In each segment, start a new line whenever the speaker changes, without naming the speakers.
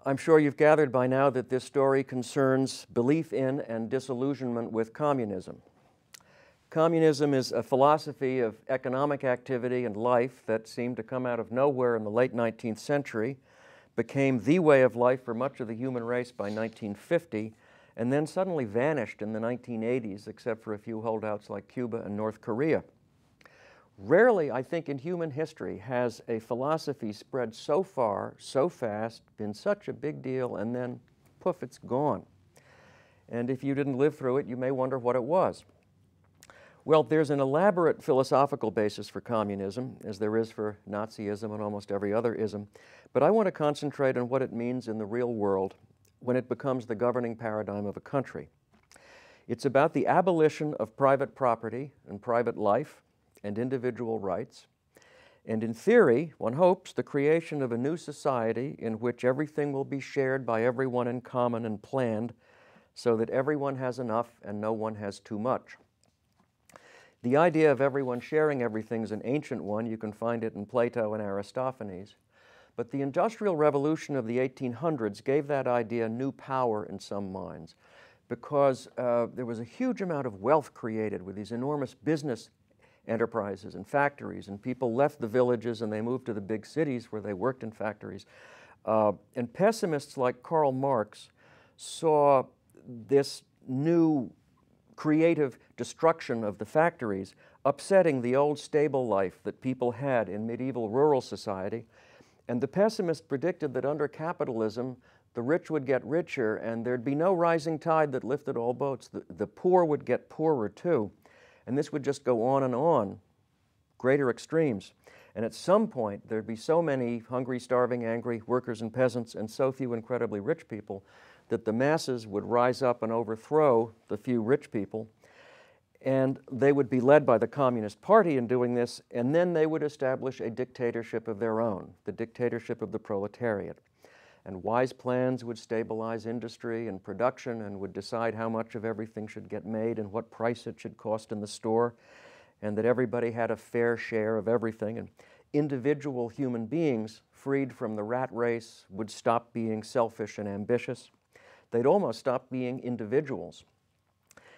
I'm sure you've gathered by now that this story concerns belief in and disillusionment with communism. Communism is a philosophy of economic activity and life that seemed to come out of nowhere in the late 19th century, became the way of life for much of the human race by 1950, and then suddenly vanished in the 1980s, except for a few holdouts like Cuba and North Korea. Rarely, I think, in human history has a philosophy spread so far, so fast, been such a big deal, and then, poof, it's gone. And if you didn't live through it, you may wonder what it was. Well, there's an elaborate philosophical basis for communism, as there is for Nazism and almost every other ism, but I want to concentrate on what it means in the real world when it becomes the governing paradigm of a country. It's about the abolition of private property and private life and individual rights, and in theory, one hopes, the creation of a new society in which everything will be shared by everyone in common and planned so that everyone has enough and no one has too much. The idea of everyone sharing everything is an ancient one. You can find it in Plato and Aristophanes. But the Industrial Revolution of the 1800s gave that idea new power in some minds because there was a huge amount of wealth created with these enormous business enterprises and factories, and people left the villages and they moved to the big cities where they worked in factories. And pessimists like Karl Marx saw this new creative destruction of the factories upsetting the old stable life that people had in medieval rural society. And the pessimists predicted that under capitalism, the rich would get richer and there'd be no rising tide that lifted all boats. The poor would get poorer too. And this would just go on, greater extremes. And at some point, there'd be so many hungry, starving, angry workers and peasants and so few incredibly rich people that the masses would rise up and overthrow the few rich people. And they would be led by the Communist Party in doing this, and then they would establish a dictatorship of their own, the dictatorship of the proletariat. And wise plans would stabilize industry and production and would decide how much of everything should get made and what price it should cost in the store, and that everybody had a fair share of everything. And individual human beings, freed from the rat race, would stop being selfish and ambitious. They'd almost stop being individuals.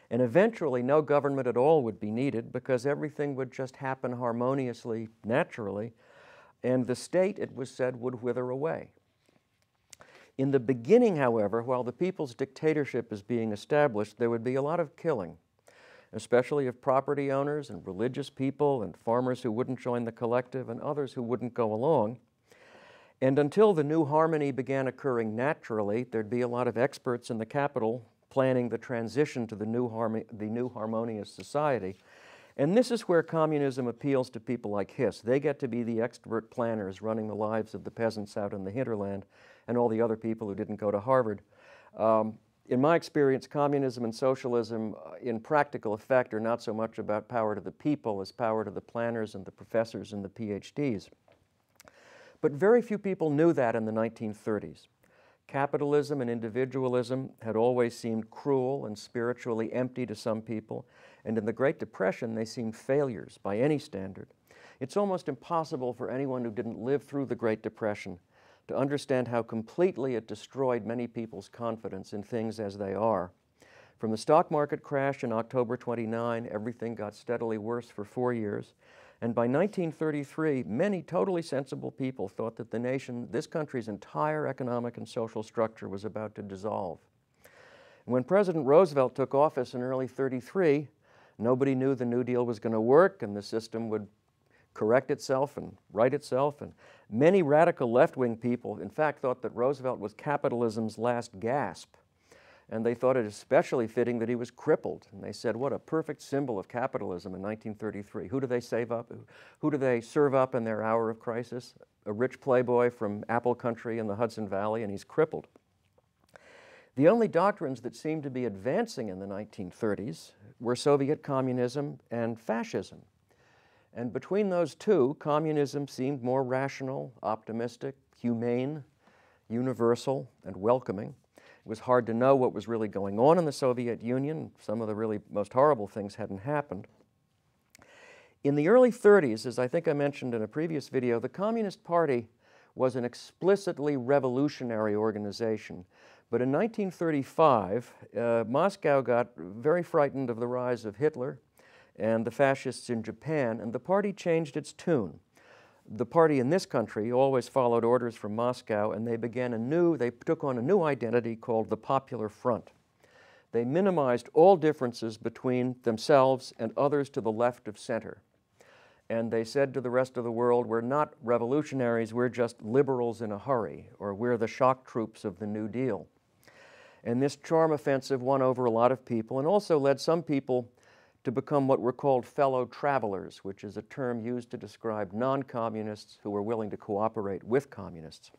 And eventually, no government at all would be needed because everything would just happen harmoniously, naturally, and the state, it was said, would wither away. In the beginning, however, while the people's dictatorship is being established, there would be a lot of killing, especially of property owners and religious people and farmers who wouldn't join the collective and others who wouldn't go along. And until the new harmony began occurring naturally, there'd be a lot of experts in the capital planning the transition to the new harmonious society. And this is where communism appeals to people like Hiss. They get to be the expert planners running the lives of the peasants out in the hinterland and all the other people who didn't go to Harvard. In my experience, communism and socialism in practical effect are not so much about power to the people as power to the planners and the professors and the PhDs. But very few people knew that in the 1930s. Capitalism and individualism had always seemed cruel and spiritually empty to some people, and in the Great Depression they seemed failures by any standard. It's almost impossible for anyone who didn't live through the Great Depression to understand how completely it destroyed many people's confidence in things as they are. From the stock market crash in October 29, everything got steadily worse for 4 years. And by 1933, many totally sensible people thought that the nation, this country's entire economic and social structure was about to dissolve. And when President Roosevelt took office in early '33, nobody knew the New Deal was going to work and the system would correct itself and right itself. And many radical left-wing people, in fact, thought that Roosevelt was capitalism's last gasp. And they thought it especially fitting that he was crippled. And they said, what a perfect symbol of capitalism in 1933. Who do they save up? Who do they serve up in their hour of crisis? A rich playboy from Apple Country in the Hudson Valley, and he's crippled. The only doctrines that seemed to be advancing in the 1930s were Soviet communism and fascism. And between those two, communism seemed more rational, optimistic, humane, universal, and welcoming. It was hard to know what was really going on in the Soviet Union. Some of the really most horrible things hadn't happened. In the early 30s, as I think I mentioned in a previous video, the Communist Party was an explicitly revolutionary organization. But in 1935, Moscow got very frightened of the rise of Hitler and the fascists in Japan, and the party changed its tune. The party in this country always followed orders from Moscow, and they took on a new identity called the Popular Front. They minimized all differences between themselves and others to the left of center. And they said to the rest of the world, we're not revolutionaries, we're just liberals in a hurry, or we're the shock troops of the New Deal. And this charm offensive won over a lot of people and also led some people to become what were called fellow travelers, which is a term used to describe non-communists who were willing to cooperate with communists.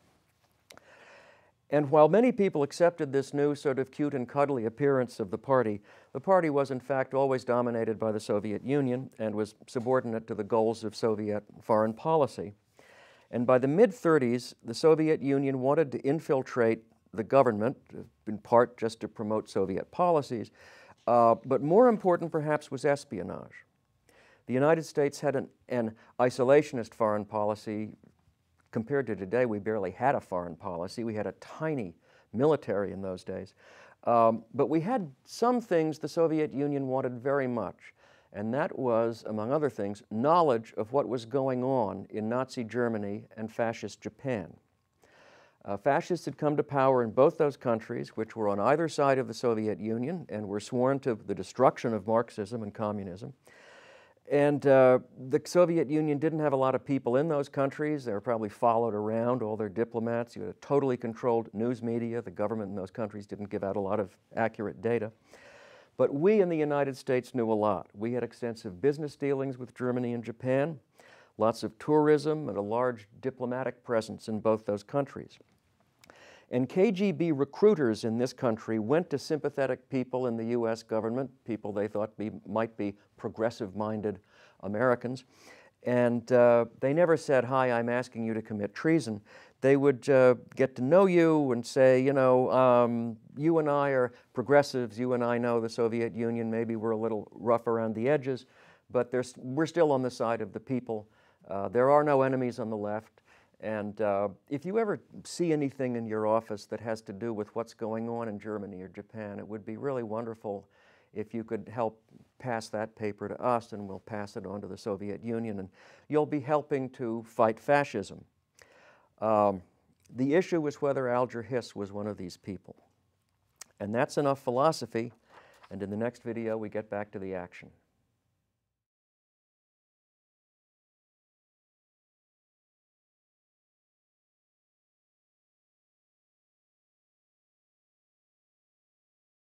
And while many people accepted this new sort of cute and cuddly appearance of the party was in fact always dominated by the Soviet Union and was subordinate to the goals of Soviet foreign policy. And by the mid-30s, the Soviet Union wanted to infiltrate the government, in part just to promote Soviet policies, but more important perhaps was espionage. The United States had an isolationist foreign policy. Compared to today, we barely had a foreign policy. We had a tiny military in those days. But we had some things the Soviet Union wanted very much, and that was, among other things, knowledge of what was going on in Nazi Germany and fascist Japan. Fascists had come to power in both those countries, which were on either side of the Soviet Union and were sworn to the destruction of Marxism and communism. And the Soviet Union didn't have a lot of people in those countries. They were probably followed around, all their diplomats. You had a totally controlled news media. The government in those countries didn't give out a lot of accurate data. But we in the United States knew a lot. We had extensive business dealings with Germany and Japan, lots of tourism, and a large diplomatic presence in both those countries. And KGB recruiters in this country went to sympathetic people in the U.S. government, people they thought might be progressive-minded Americans, and they never said, "Hi, I'm asking you to commit treason." They would get to know you and say, you know, you and I are progressives, you and I know the Soviet Union, maybe we're a little rough around the edges, but we're still on the side of the people. There are no enemies on the left. And if you ever see anything in your office that has to do with what's going on in Germany or Japan, it would be really wonderful if you could help pass that paper to us, and we'll pass it on to the Soviet Union, and you'll be helping to fight fascism. The issue was whether Alger Hiss was one of these people. And that's enough philosophy, and in the next video we get back to the action.